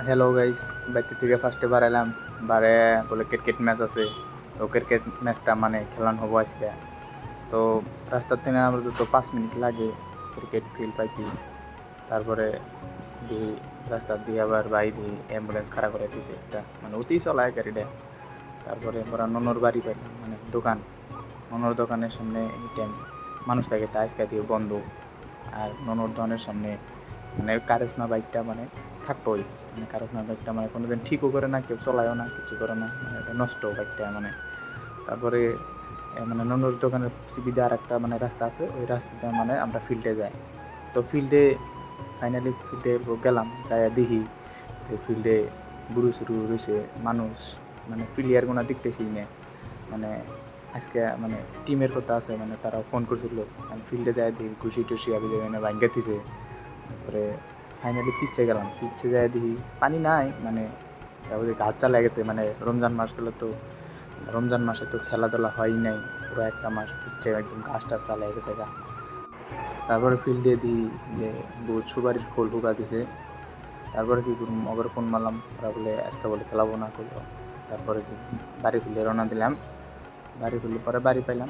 Hello guys, বাড়িতে থেকে ফার্স্টে বাড়াইলাম। বারে বলে ক্রিকেট ম্যাচ আছে, তো ক্রিকেট ম্যাচটা মানে খেলান হবো আজকে। তো রাস্তার থেকে আমাদের তো 5 মিনিট লাগে ক্রিকেট ফিল্ড পাইতে। তারপরে দিই রাস্তা দিয়ে আবার দিই অ্যাম্বুলেন্স খাড়া করে দিয়েছে একটা, মানে অতি চলায় গাড়িটা। তারপরে ওরা ননর বাড়ি পাইলাম, মানে দোকান। ননর দোকানের সামনে এই টাইম মানুষ থাকে, তা আজকে দিয়ে বন্ধ। আর ননর দোকানের সামনে মানে কারিজমা বাইকটা মানে থাকতোই, মানে কারিজমা বাইকটা মানে কোনোদিন ঠিকও করে না, কেউ চলায়ও না, কিছু করে না, মানে এটা নষ্ট বাইকটা মানে। তারপরে মানে ননুর দোকানের সুবিধা আর একটা মানে রাস্তা আছে, ওই রাস্তাতে মানে আমরা ফিল্ডে যাই। তো ফিল্ডে ফাইনালি ফিল্ডে গেলাম, যাই দেখি যে ফিল্ডে বুড়ো শুরু রয়েছে মানুষ, মানে প্লেয়ারগুলো দেখতেছি না। মানে আজকে মানে টিমের কথা আছে, মানে তারা ফোন করছিল। আমি ফিল্ডে যাই দেখি ঘুষি টুসি আবি মানে ভাঙ্গা দিছে। তারপরে ফাইনালি পিচ্ছে গেলাম, পিচ্ছে যাই দেখি পানি নাই, মানে তারপরে গাছ চালা গেছে। মানে রমজান মাসগুলো তো, রমজান মাসে তো খেলাধুলা হয়ই নাই, পুরো একটা মাস পিচ্ছে একদম গাছ টাছ চালাই গেছে গা। তারপরে ফিল্ডে দিই যে বহুত সুপারির খোল ঢুকা দিছে। তারপরে কি করুম, আবার ফোন মারলাম, ওরা বলে আজকে বলে খেলাবো না করলো। তারপরে বাড়ি ফিরে রওনা দিলাম। বাড়ি ফিরলে পরে বাড়ি পাইলাম।